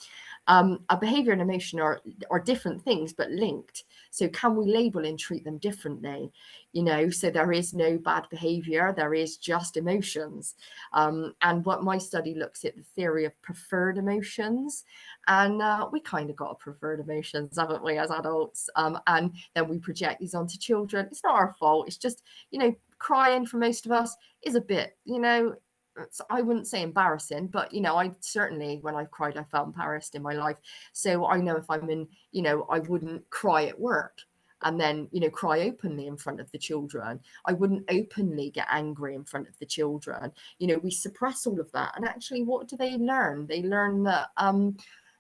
A behavior and emotion are different things, but linked. So can we label and treat them differently? You know, so there is no bad behavior, there is just emotions. And what my study looks at the theory of preferred emotions. And we kind of got preferred emotions, haven't we, as adults? And then we project these onto children. It's not our fault. It's just, you know, crying for most of us is a bit, you know, I wouldn't say embarrassing, but, you know, I certainly, when I've cried, I felt embarrassed in my life. So I know if I'm in, you know, I wouldn't cry at work and then, you know, cry openly in front of the children. I wouldn't openly get angry in front of the children. You know, we suppress all of that. And actually, what do they learn? They learn that,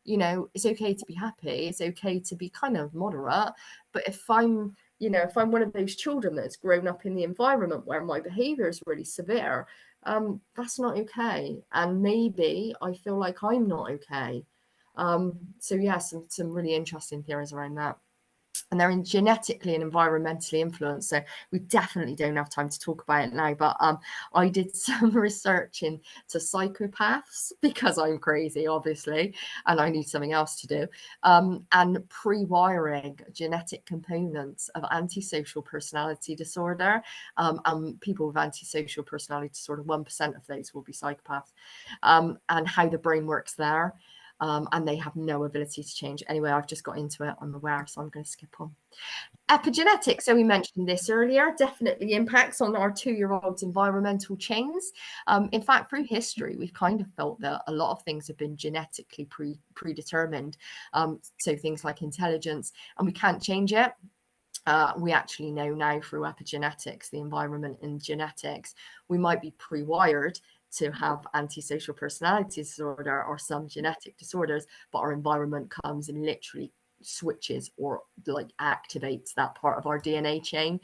you know, it's okay to be happy. It's okay to be kind of moderate. But if I'm, you know, if I'm one of those children that's grown up in the environment where my behavior is really severe, that's not okay. And maybe I feel like I'm not okay. So yeah, some really interesting theories around that. And they're genetically and environmentally influenced. So we definitely don't have time to talk about it now. But I did some research into psychopaths because I'm crazy, obviously, and I need something else to do. And pre-wiring genetic components of antisocial personality disorder. And people with antisocial personality disorder, 1% of those will be psychopaths. And how the brain works there. And they have no ability to change. Anyway, I've just got into it, I'm aware, so I'm going to skip on. Epigenetics, so we mentioned this earlier, definitely impacts on our 2-year-old's environmental chains. In fact, through history, we've kind of felt that a lot of things have been genetically predetermined. So things like intelligence, and we can't change it. we actually know now through epigenetics, the environment and genetics, we might be pre-wired to have antisocial personality disorder or some genetic disorders, but our environment comes and literally switches or like activates that part of our DNA chain.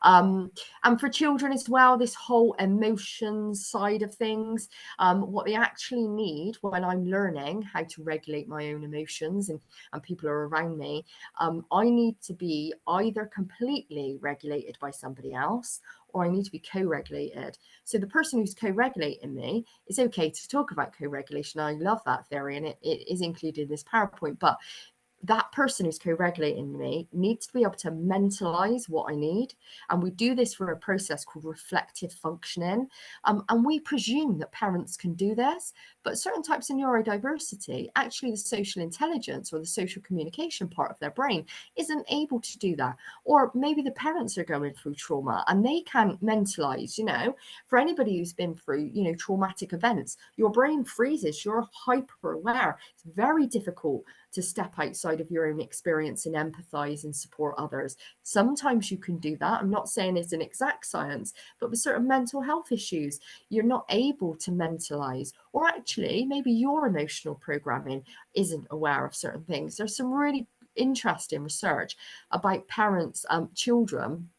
And for children as well, this whole emotions side of things, what they actually need when I'm learning how to regulate my own emotions and people are around me, I need to be either completely regulated by somebody else or I need to be co-regulated. So the person who's co-regulating me, it's okay to talk about co-regulation. I love that theory and it is included in this PowerPoint, but that person who's co-regulating me needs to be able to mentalize what I need. And we do this through a process called reflective functioning. And we presume that parents can do this, but certain types of neurodiversity, actually the social intelligence or the social communication part of their brain isn't able to do that. Or maybe the parents are going through trauma and they can't mentalize, for anybody who's been through, traumatic events, your brain freezes, you're hyper aware. It's very difficult to step outside of your own experience and empathize and support others. Sometimes you can do that. I'm not saying it's an exact science, but with certain mental health issues, you're not able to mentalize, or actually maybe your emotional programming isn't aware of certain things. There's some really interesting research about parents, children,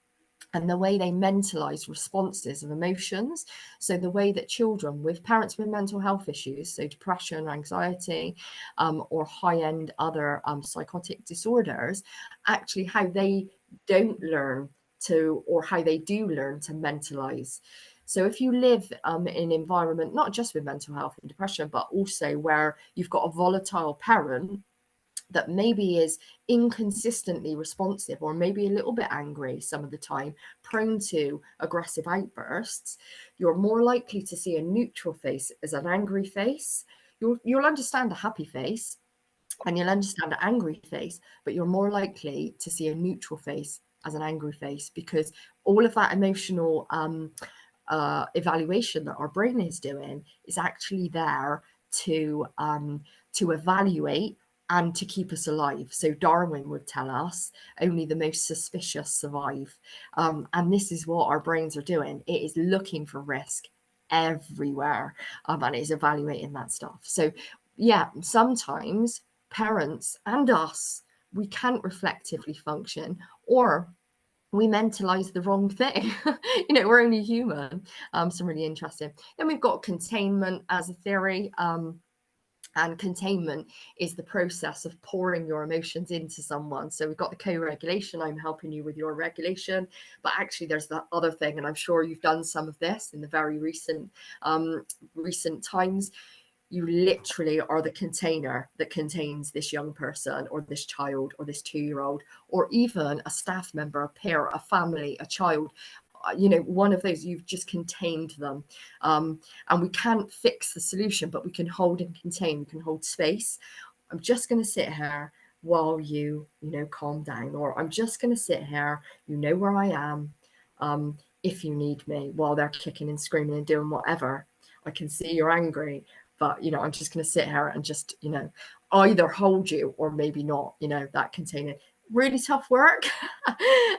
and the way they mentalize responses of emotions. So the way that children with parents with mental health issues, so depression, anxiety, or high-end other psychotic disorders, actually how they don't learn to, or how they do learn to mentalize. So if you live in an environment, not just with mental health and depression, but also where you've got a volatile parent that maybe is inconsistently responsive or maybe a little bit angry some of the time, prone to aggressive outbursts, you're more likely to see a neutral face as an angry face. You'll understand a happy face and you'll understand an angry face, but you're more likely to see a neutral face as an angry face because all of that emotional evaluation that our brain is doing is actually there to evaluate and to keep us alive. So Darwin would tell us only the most suspicious survive. And this is what our brains are doing. It is looking for risk everywhere and it is evaluating that stuff. So yeah, sometimes parents and us, we can't reflectively function or we mentalize the wrong thing. We're only human. Some really interesting. Then we've got containment as a theory. And containment is the process of pouring your emotions into someone. So we've got the co-regulation. I'm helping you with your regulation, but actually there's that other thing, and I'm sure you've done some of this in the very recent times. You literally are the container that contains this young person or this child or this 2-year-old or even a staff member, a peer, a family, a child. One of those, you've just contained them. And we can't fix the solution, but we can hold and contain, we can hold space. I'm just going to sit here while you calm down, or I'm just going to sit here, where I am, if you need me, while they're kicking and screaming and doing whatever. I can see you're angry, but I'm just going to sit here and just either hold you or maybe not, that container. Really tough work.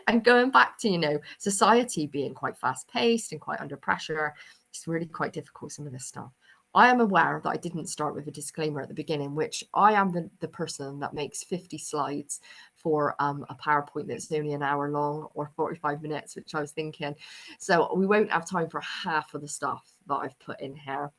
And going back to society being quite fast paced and quite under pressure, it's really quite difficult, some of this stuff. I am aware that I didn't start with a disclaimer at the beginning, which I am the person that makes 50 slides for a PowerPoint that's only an hour long or 45 minutes, which I was thinking. So we won't have time for half of the stuff that I've put in here.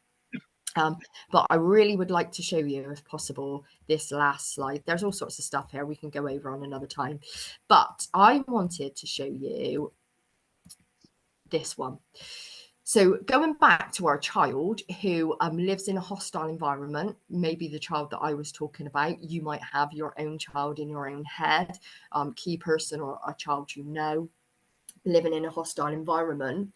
But I really would like to show you, if possible, this last slide. There's all sorts of stuff here we can go over on another time. But I wanted to show you this one. So going back to our child who lives in a hostile environment, maybe the child that I was talking about, you might have your own child in your own head, key person or a child living in a hostile environment.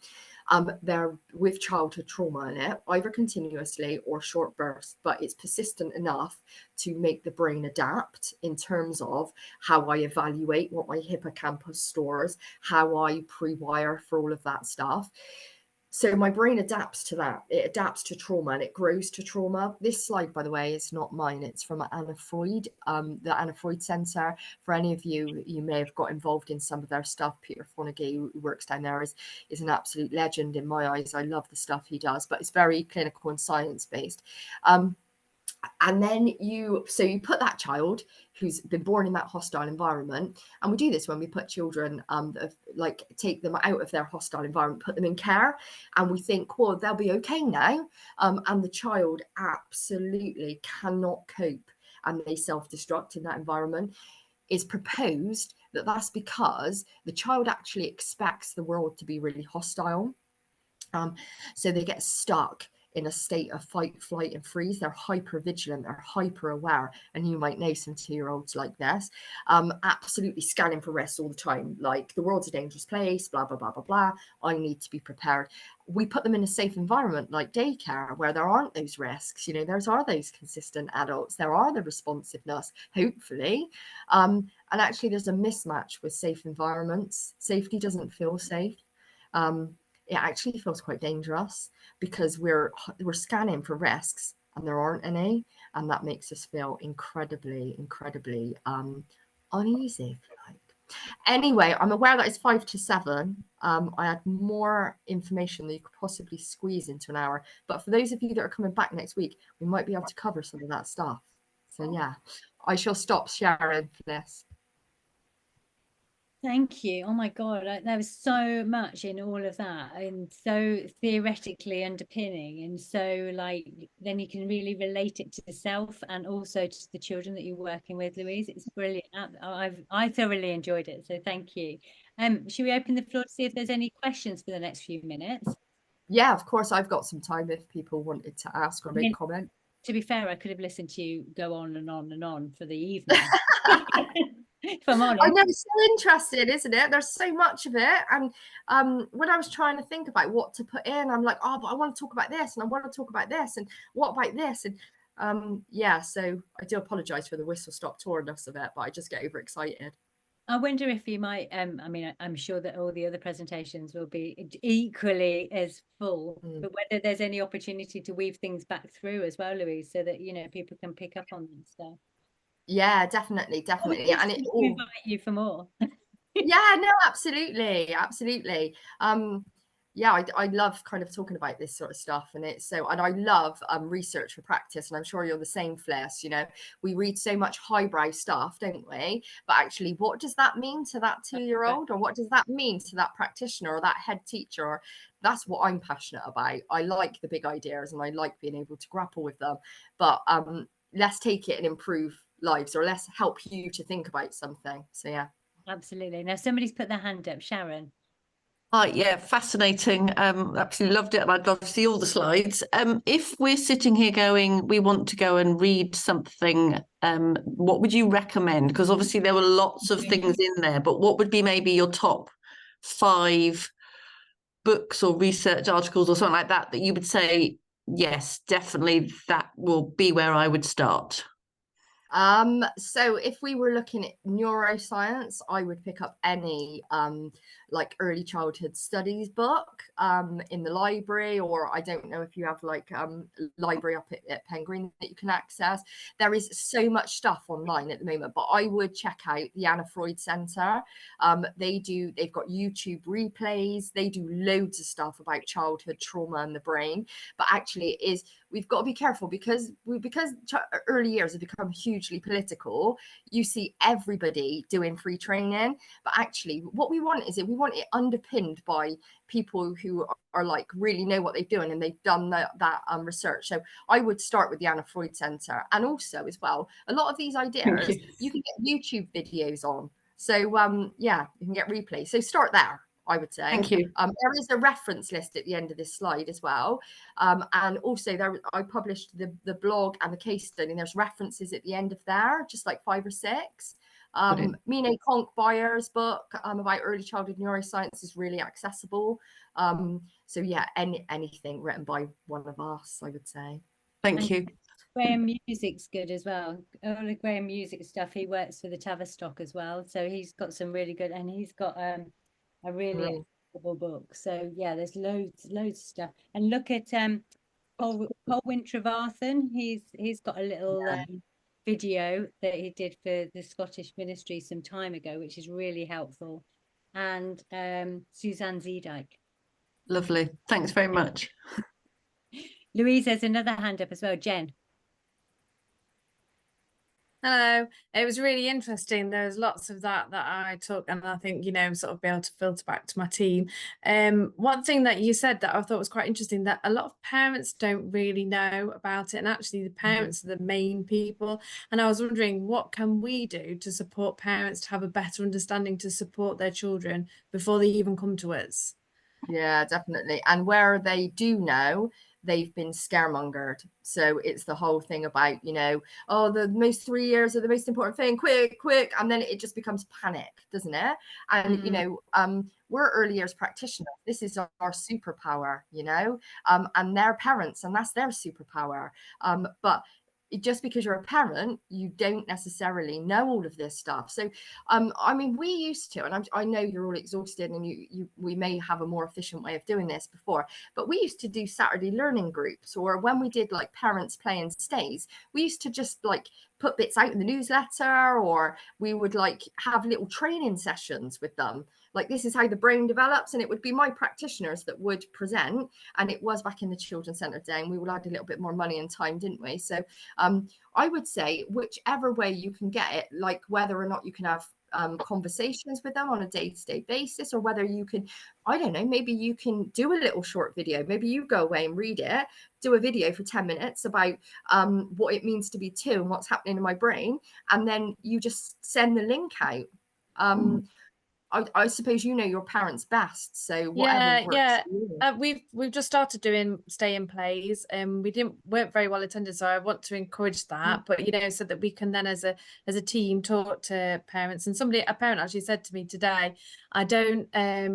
They're with childhood trauma in it, either continuously or short bursts, but it's persistent enough to make the brain adapt in terms of how I evaluate what my hippocampus stores, how I pre-wire for all of that stuff. So my brain adapts to that. It adapts to trauma and it grows to trauma. This slide, by the way, is not mine. It's from Anna Freud, the Anna Freud Center. For any of you, you may have got involved in some of their stuff. Peter Fonagy, who works down there, is an absolute legend in my eyes. I love the stuff he does, but it's very clinical and science-based. And then you put that child who's been born in that hostile environment, and we do this when we put children like take them out of their hostile environment, put them in care, and we think, well, they'll be okay now, and the child absolutely cannot cope and they self-destruct in that environment. Is proposed that that's because the child actually expects the world to be really hostile. So they get stuck in a state of fight, flight, and freeze. They're hyper vigilant, they're hyper aware. And you might know some 2-year-olds like this, absolutely scanning for risks all the time. Like, the world's a dangerous place, blah, blah, blah, blah, blah. I need to be prepared. We put them in a safe environment like daycare where there aren't those risks. You know, there are those consistent adults. There are the responsiveness, hopefully. And actually, there's a mismatch with safe environments. Safety doesn't feel safe. It actually feels quite dangerous because we're scanning for risks and there aren't any, and that makes us feel incredibly uneasy, if you like. Anyway, I'm aware that it's 5 to 7. I had more information than you could possibly squeeze into an hour, but for those of you that are coming back next week, we might be able to cover some of that stuff. So yeah, I shall stop sharing for this. Thank you. Oh my God, there was so much in all of that, and so theoretically underpinning, and so like then you can really relate it to yourself and also to the children that you're working with, Louise. It's brilliant. I thoroughly enjoyed it. So thank you. Should we open the floor to see if there's any questions for the next few minutes? Yeah, of course, I've got some time if people wanted to ask or make comment. To be fair, I could have listened to you go on and on and on for the evening. If I'm honest. I know, it's so interesting, isn't it? There's so much of it. And when I was trying to think about what to put in, I'm like, oh, but I want to talk about this, and I want to talk about this, and what about this? And yeah, so I do apologize for the whistle stop tourness of it, but I just get overexcited. I wonder if you might, I mean, I'm sure that all the other presentations will be equally as full, but whether there's any opportunity to weave things back through as well, Louise, so that, you know, people can pick up on that stuff. Yeah, definitely. And it all invite you for more. Yeah, no, absolutely. Yeah, I love kind of talking about this sort of stuff, and I love research for practice, and I'm sure you're the same, Fliss. You know, we read so much highbrow stuff, don't we? But actually, what does that mean to that 2-year-old, or what does that mean to that practitioner or that head teacher? Or that's what I'm passionate about. I like the big ideas, and I like being able to grapple with them. But let's take it and improve lives, or let's help you to think about something. So yeah. Absolutely. Now somebody's put their hand up. Sharon. Yeah, fascinating. Absolutely loved it, and I'd love to see all the slides. If we're sitting here going, we want to go and read something, what would you recommend? Because obviously there were lots of things in there, but what would be maybe your top 5 books or research articles or something like that you would say, yes, definitely that will be where I would start? So if we were looking at neuroscience, I would pick up any like early childhood studies book in the library, or I don't know if you have like library up at Penguin that you can access. There is so much stuff online at the moment, but I would check out the Anna Freud Center. They've got YouTube replays, they do loads of stuff about childhood trauma and the brain, but actually we've got to be careful because early years have become hugely political. You see everybody doing free training, but actually what we want it underpinned by people who are like really know what they're doing, and they've done that research. So I would start with the Anna Freud Center, and also as well, a lot of these ideas you can get YouTube videos on. So yeah, you can get replays. So start there, I would say. Thank you. There is a reference list at the end of this slide as well. And also I published the blog and the case study, and there's references at the end of there, just like 5 or 6. Mine Conk Byer's book about early childhood neuroscience is really accessible. So yeah, anything written by one of us, I would say. Thank you. Graham Music's good as well. All the Graham Music stuff. He works for the Tavistock as well, so he's got some really good, and he's got a really book. So yeah, there's loads of stuff. And look at Paul Wintravathan. He's got a little video that he did for the Scottish ministry some time ago, which is really helpful. And Suzanne Zedike. Lovely. Thanks very much. Louise, there's another hand up as well. Jen. Hello. It was really interesting. There's lots of that I took, and I think, you know, sort of be able to filter back to my team. One thing that you said that I thought was quite interesting, that a lot of parents don't really know about it, and actually the parents are the main people. And I was wondering, what can we do to support parents to have a better understanding to support their children before they even come to us? Yeah, definitely. And where they do know, they've been scaremongered. So it's the whole thing about, you know, oh, the most 3 years are the most important thing, quick. And then it just becomes panic, doesn't it? And, you know, we're early years practitioners. This is our superpower, you know, and they're parents, and that's their superpower. But just because you're a parent, you don't necessarily know all of this stuff. So, I mean, we used to, and I know you're all exhausted, and we may have a more efficient way of doing this before, but we used to do Saturday learning groups, or when we did like parents play and stays, we used to just like put bits out in the newsletter, or we would like have little training sessions with them. Like, this is how the brain develops, and it would be my practitioners that would present. And it was back in the children's centre day, and we all had a little bit more money and time, didn't we? So I would say whichever way you can get it, like whether or not you can have conversations with them on a day-to-day basis, or whether you can, I don't know, maybe you can do a little short video. Maybe you go away and read it, do a video for 10 minutes about what it means to be two and what's happening in my brain, and then you just send the link out. I suppose you know your parents best, so whatever works for you. We've just started doing stay-in plays, and weren't very well attended, so I want to encourage that. But, you know, so that we can then as a team talk to parents. And a parent actually said to me today, I don't,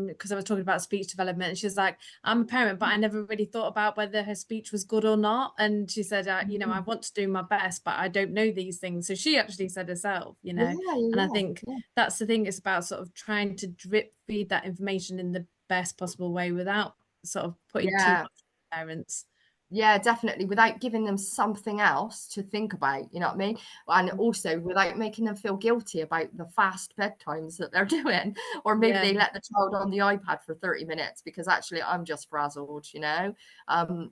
because I was talking about speech development, and she was like, I'm a parent, but I never really thought about whether her speech was good or not. And she said, you know, I want to do my best, but I don't know these things. So she actually said herself, you know, and I think that's the thing. It's about sort of trying to drip feed that information in the best possible way without sort of putting too much on parents. Yeah, definitely, without giving them something else to think about, you know what I mean? And also without making them feel guilty about the fast bedtimes that they're doing, or maybe they let the child on the iPad for 30 minutes because actually I'm just frazzled, you know?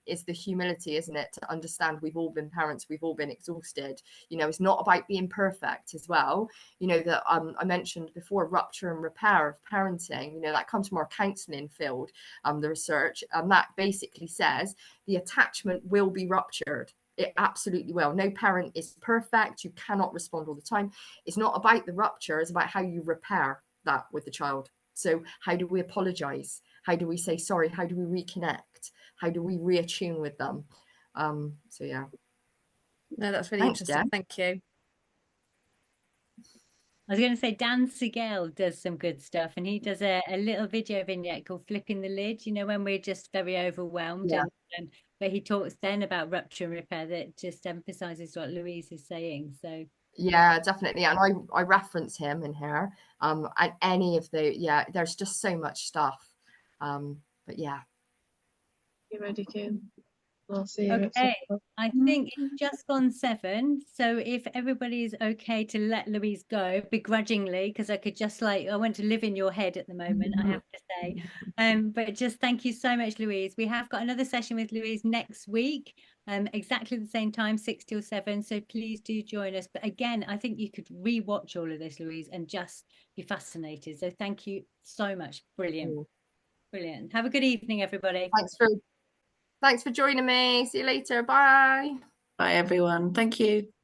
It's the humility, isn't it? To understand we've all been parents, we've all been exhausted. You know, it's not about being perfect as well. You know, that I mentioned before, rupture and repair of parenting, you know, that comes from our counselling field, the research, and that basically says the attachment will be ruptured. It absolutely will. No parent is perfect. You cannot respond all the time. It's not about the rupture. It's about how you repair that with the child. So how do we apologize? How do we say sorry? How do we reconnect? How do we reattune with them? So yeah. No, that's really interesting. Jen. Thank you. I was going to say Dan Sigel does some good stuff, and he does a little video vignette called Flipping the Lid, you know, when we're just very overwhelmed. But he talks then about rupture and repair that just emphasizes what Louise is saying. So yeah, definitely. And I reference him in here. And any of the, there's just so much stuff. But yeah. You ready, Kim? I'll see you. Okay, I think it's just gone 7. So if everybody's okay to let Louise go begrudgingly, because I could just I want to live in your head at the moment, I have to say. But just thank you so much, Louise. We have got another session with Louise next week, exactly the same time, 6 till 7. So please do join us. But again, I think you could re-watch all of this, Louise, and just be fascinated. So thank you so much. Brilliant. Brilliant. Have a good evening, everybody. Thanks for joining me. See you later. Bye. Bye, everyone. Thank you.